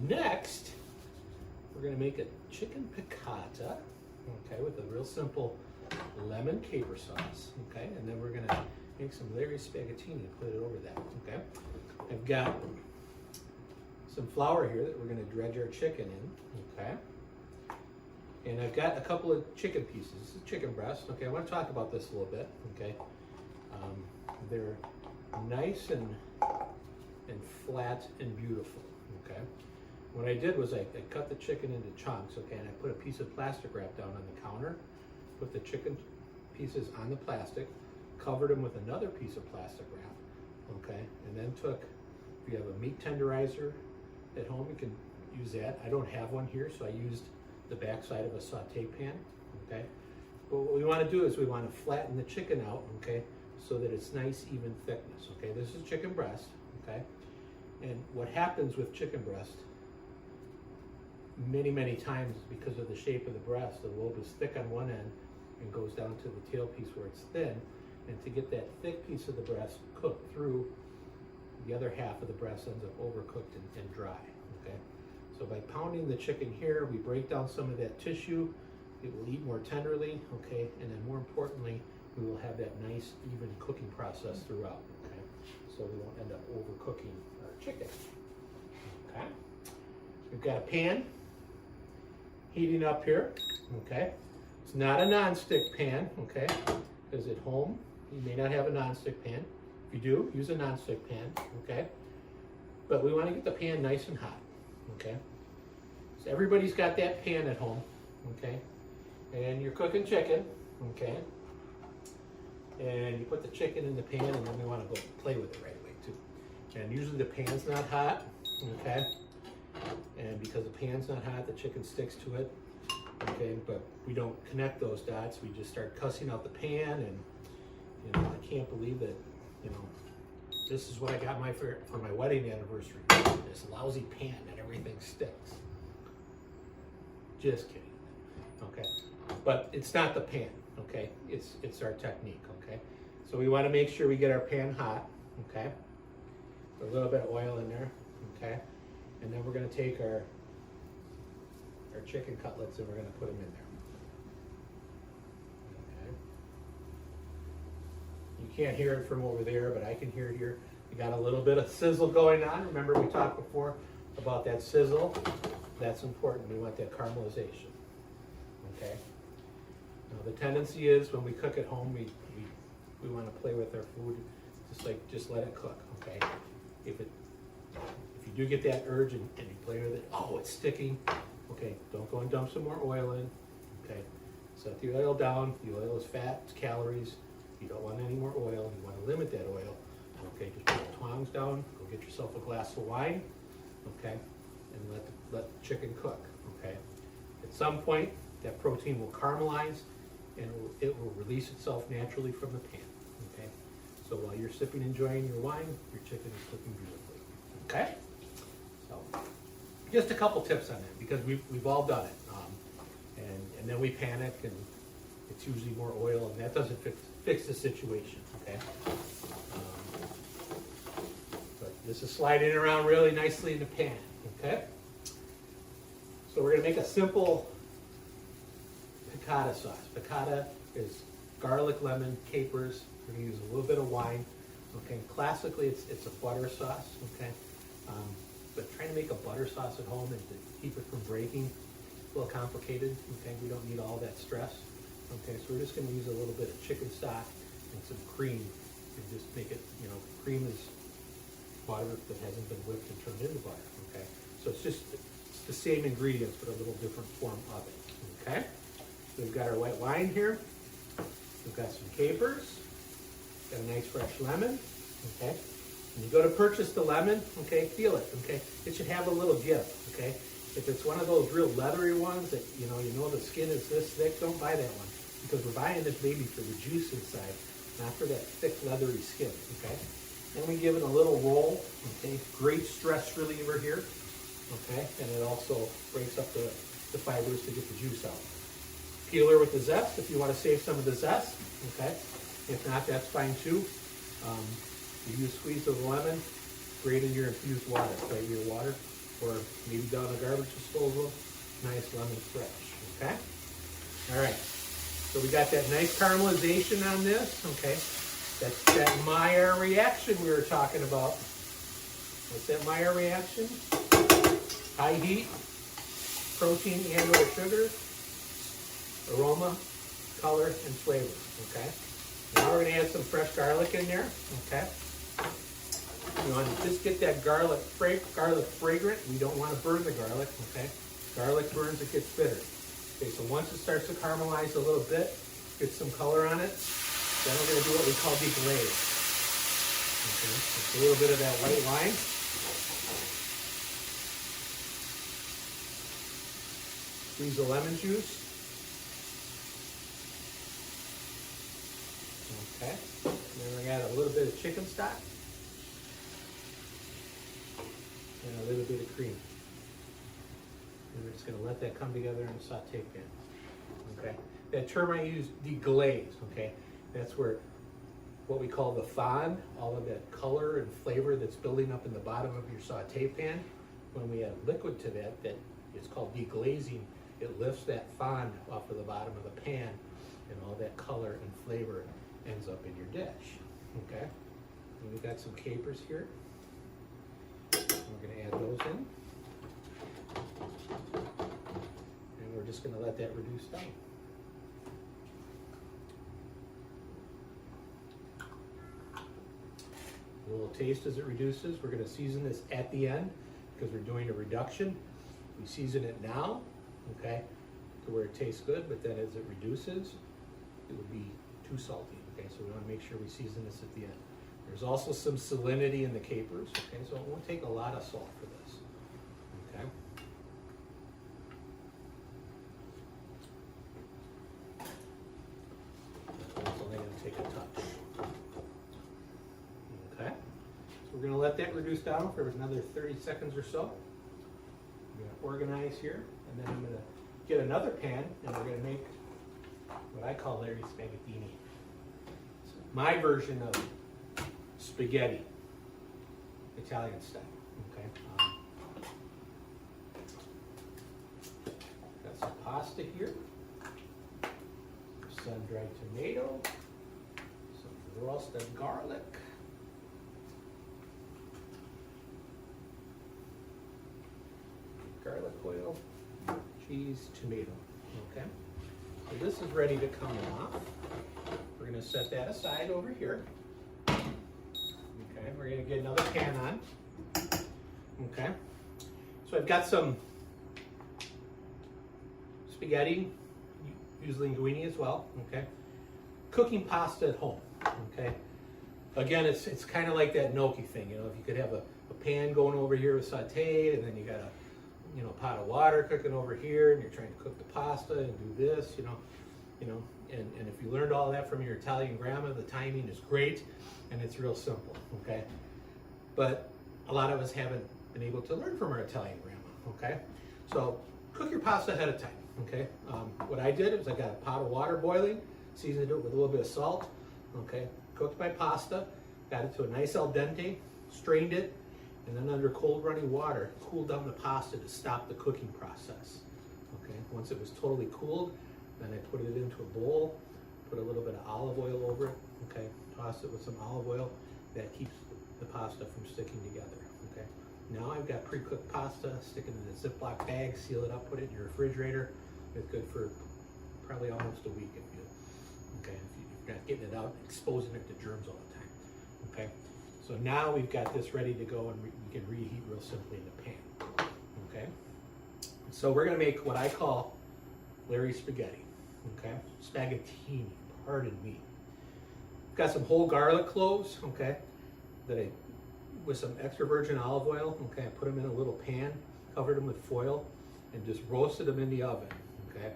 Next, we're going to make a chicken piccata, okay, with a real simple lemon caper sauce, okay, and then we're going to make some Larry spaghettini and put it over that, okay. I've got some flour here that we're going to dredge our chicken in, okay, and I've got a couple of chicken pieces. This is chicken breast, okay. I want to talk about this a little bit, okay. They're nice and flat and beautiful, okay. What I did was I cut the chicken into chunks, okay, and I put a piece of plastic wrap down on the counter, put the chicken pieces on the plastic, covered them with another piece of plastic wrap, okay, and then took, if you have a meat tenderizer at home, you can use that. I don't have one here, so I used the back side of a saute pan, okay. But what we want to do is we want to flatten the chicken out, okay, so that it's nice, even thickness, okay. This is chicken breast, okay, and what happens with chicken breast many times is because of the shape of the breast. The lobe is thick on one end and goes down to the tail piece where it's thin, and to get that thick piece of the breast cooked through, the other half of the breast ends up overcooked and dry, okay. So by pounding the chicken here, we break down some of that tissue. It will eat more tenderly, okay, and then more importantly, we will have that nice, even cooking process throughout, okay, so we won't end up overcooking our chicken, okay. We've got a pan heating up here, okay. It's not a non-stick pan, okay, because at home, you may not have a non-stick pan. If you do, use a non-stick pan, okay. But we want to get the pan nice and hot, okay. So everybody's got that pan at home, okay. And you're cooking chicken, okay. And you put the chicken in the pan, and then we want to go play with it right away too. And usually the pan's not hot, okay. And because the pan's not hot, the chicken sticks to it, okay. But we don't connect those dots. We just start cussing out the pan, and you know, I can't believe that, you know, this is what I got for my wedding anniversary. This lousy pan that everything sticks. Just kidding, okay. But it's not the pan, okay. It's our technique, okay. So we want to make sure we get our pan hot, okay. Put a little bit of oil in there, okay. And then we're going to take our chicken cutlets and we're going to put them in there. Okay. You can't hear it from over there, but I can hear it here. You got a little bit of sizzle going on. Remember we talked before about that sizzle? That's important. We want that caramelization. Okay. Now the tendency is when we cook at home, we want to play with our food, just let it cook. Okay. If you do get that urge and you play with it, oh, it's sticking. Okay, don't go and dump some more oil in. Okay, set the oil down. The oil is fat, it's calories. You don't want any more oil. You want to limit that oil. Okay, just put the tongs down. Go get yourself a glass of wine. Okay, and let the chicken cook. Okay, at some point that protein will caramelize and it will release itself naturally from the pan. Okay, so while you're sipping, enjoying your wine, your chicken is cooking beautifully. Okay. So, just a couple tips on that because we've all done it, and then we panic and it's usually more oil, and that doesn't fix the situation. Okay, but this is sliding around really nicely in the pan. Okay, so we're going to make a simple piccata sauce. Piccata is garlic, lemon, capers. We're going to use a little bit of wine. Okay, classically it's a butter sauce. Okay. But trying to make a butter sauce at home and to keep it from breaking, it's a little complicated. Okay, we don't need all that stress. Okay, so we're just going to use a little bit of chicken stock and some cream and just make it, you know, cream is butter that hasn't been whipped and turned into butter. Okay, so it's the same ingredients but a little different form of it. Okay, so we've got our white wine here. We've got some capers. Got a nice fresh lemon. Okay. When you go to purchase the lemon, okay, feel it, okay? It should have a little give, okay? If it's one of those real leathery ones that, you know the skin is this thick, don't buy that one because we're buying this baby for the juice inside, not for that thick leathery skin, okay? Then we give it a little roll, okay? Great stress reliever here, okay? And it also breaks up the fibers to get the juice out. Peeler with the zest if you want to save some of the zest, okay? If not, that's fine too. You use squeeze of the lemon, grate in your infused water, right? Your water, or maybe down a garbage disposal. Nice lemon fresh, okay? All right, so we got that nice caramelization on this, okay? That's that Maillard reaction we were talking about. What's that Maillard reaction? High heat, protein and or sugar, aroma, color, and flavor, okay? Now we're gonna add some fresh garlic in there, okay? You want to just get that garlic fragrant. We don't want to burn the garlic, okay? Garlic burns, it gets bitter. Okay, so once it starts to caramelize a little bit, get some color on it, then we're going to do what we call deglaze. Okay, just a little bit of that white wine. Squeeze the lemon juice. Okay, and then we're going to add a little bit of chicken stock. And a little bit of cream. And we're just going to let that come together in a saute pan. Okay. That term I use, deglaze. Okay. That's where what we call the fond, all of that color and flavor that's building up in the bottom of your saute pan. When we add liquid to that, that it's called deglazing. It lifts that fond off of the bottom of the pan, and all that color and flavor ends up in your dish. Okay. And we've got some capers here. We're going to add those in. And we're just going to let that reduce down. A little taste as it reduces. We're going to season this at the end because we're doing a reduction. We season it now, okay, to where it tastes good, but then as it reduces, it would be too salty, okay? So we want to make sure we season this at the end. There's also some salinity in the capers, okay? So it won't take a lot of salt for this, okay? It's only going to take a touch. Okay? So we're going to let that reduce down for another 30 seconds or so. I'm going to organize here, and then I'm going to get another pan, and we're going to make what I call Larry Spaghettini. So my version of spaghetti, Italian style, okay? Got some pasta here, sun-dried tomato, some roasted garlic, garlic oil, cheese, tomato, okay? So this is ready to come off. We're gonna set that aside over here. Okay, we're gonna get another pan on. Okay, so I've got some spaghetti, use linguine as well. Okay, cooking pasta at home. Okay, again, it's kind of like that gnocchi thing. You know, if you could have a pan going over here with sauteed, and then you got a pot of water cooking over here, and you're trying to cook the pasta and do this. And if you learned all that from your Italian grandma, the timing is great, and it's real simple, okay? But a lot of us haven't been able to learn from our Italian grandma, okay? So cook your pasta ahead of time, okay? What I did is I got a pot of water boiling, seasoned it with a little bit of salt, okay? Cooked my pasta, got it to a nice al dente, strained it, and then under cold running water, cooled down the pasta to stop the cooking process, okay? Once it was totally cooled, then I put it into a bowl, put a little bit of olive oil over it, okay? Toss it with some olive oil. That keeps the pasta from sticking together, okay? Now I've got pre-cooked pasta, stick it in a Ziploc bag, seal it up, put it in your refrigerator. It's good for probably almost a week if you're not getting it out, exposing it to germs all the time, okay? So now we've got this ready to go, and we can reheat real simply in the pan, okay? So we're gonna make what I call Larry spaghetti, okay? Spaghettini, pardon me. Got some whole garlic cloves, okay, with some extra virgin olive oil, okay, I put them in a little pan, covered them with foil, and just roasted them in the oven, okay?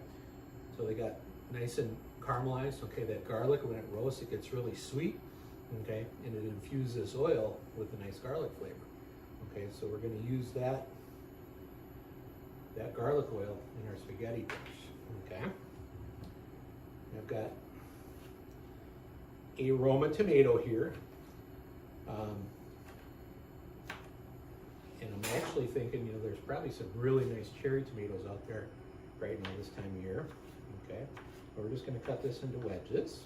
So they got nice and caramelized, okay? That garlic, when it roasts, it gets really sweet, okay? And it infuses oil with a nice garlic flavor, okay? So we're gonna use that garlic oil in our spaghetti dish, okay? I've got a Roma tomato here, and I'm actually thinking, you know, there's probably some really nice cherry tomatoes out there right now this time of year. Okay, we're just going to cut this into wedges.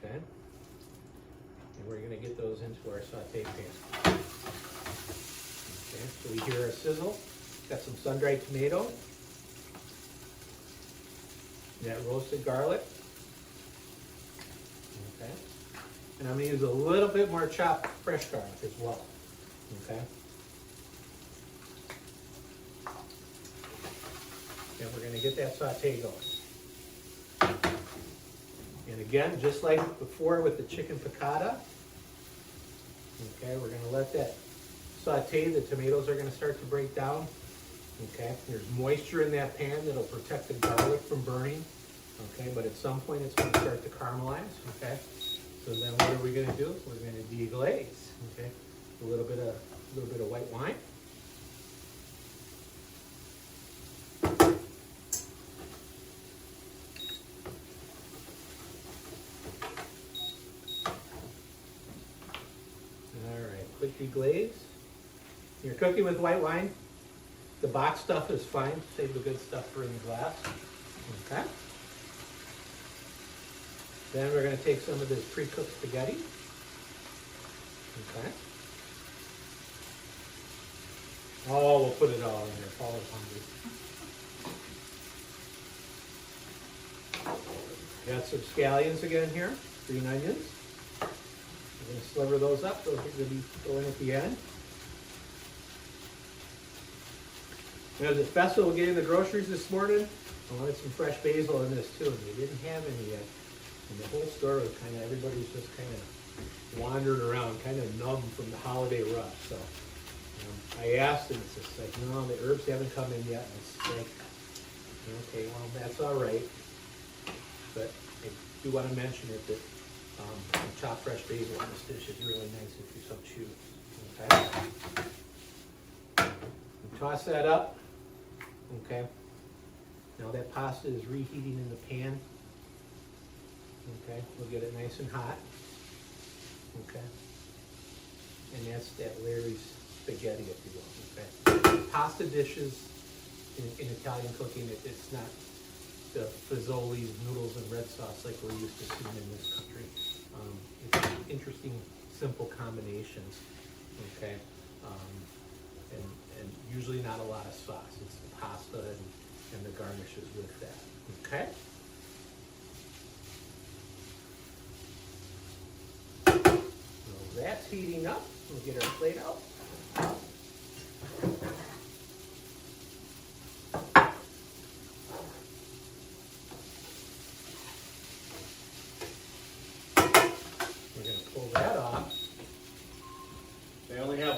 Okay, and we're going to get those into our saute pan. Okay, so we hear a sizzle. Got some sun-dried tomato, that roasted garlic. Okay, and I'm going to use a little bit more chopped fresh garlic as well. Okay. And we're going to get that saute going. And again, just like before with the chicken piccata, okay, we're going to let that saute. The tomatoes are going to start to break down. Okay, there's moisture in that pan that'll protect the garlic from burning. Okay, but at some point it's going to start to caramelize. Okay, so then what are we going to do? We're going to deglaze. Okay, a little bit of white wine. Quick deglaze. You're cooking with white wine. The box stuff is fine. Save the good stuff for in the glass. Okay. Then we're going to take some of this pre-cooked spaghetti. Okay. Oh, we'll put it all in there. Paul is hungry. Got some scallions again here. Green onions. We're going to sliver those up. Those are going to be going at the end. There's a festival getting the groceries this morning. I wanted some fresh basil in this too, and they didn't have any yet. And the whole store was kind of, everybody's just kind of wandering around, kind of numb from the holiday rush. So I asked, and it's just like, no, the herbs haven't come in yet. And it's like, okay, well, that's all right. But I do want to mention it that chopped fresh basil on this dish is really nice if you so choose. Okay. And toss that up. Okay. Now that pasta is reheating in the pan. Okay. We'll get it nice and hot. Okay. And that's that Larry's spaghetti, if you will. Okay. Pasta dishes in Italian cooking, it's not the Fazoli's noodles and red sauce like we're used to seeing in this country. It's interesting, simple combinations, okay? And usually not a lot of sauce. It's the pasta and the garnishes with that, okay? So that's heating up. We'll get our plate out.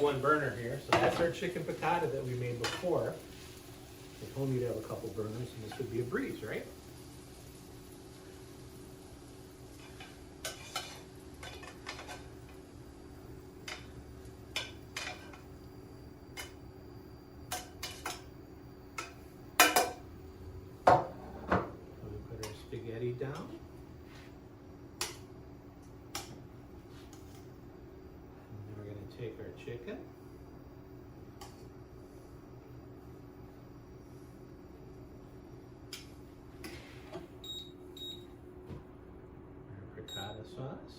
One burner here, so that's our chicken piccata that we made before. They told me to have a couple burners, and this would be a breeze, right? So we put our spaghetti down. Take our chicken. Our piccata sauce.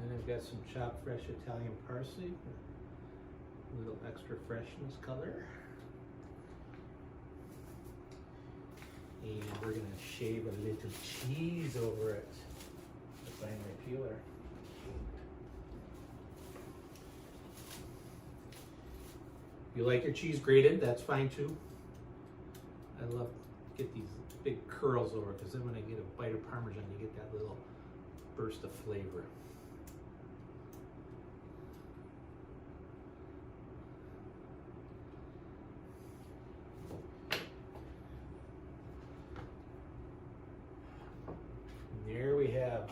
And I've got some chopped fresh Italian parsley, a little extra freshness color. And we're going to shave a little cheese over it. Let's find my peeler. If you like your cheese grated, that's fine too. I love to get these big curls over because then when I get a bite of Parmesan, you get that little burst of flavor. There we have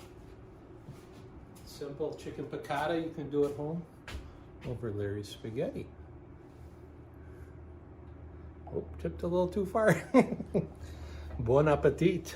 simple chicken piccata you can do at home over Larry's spaghetti. Oh, tripped a little too far. Bon appetit.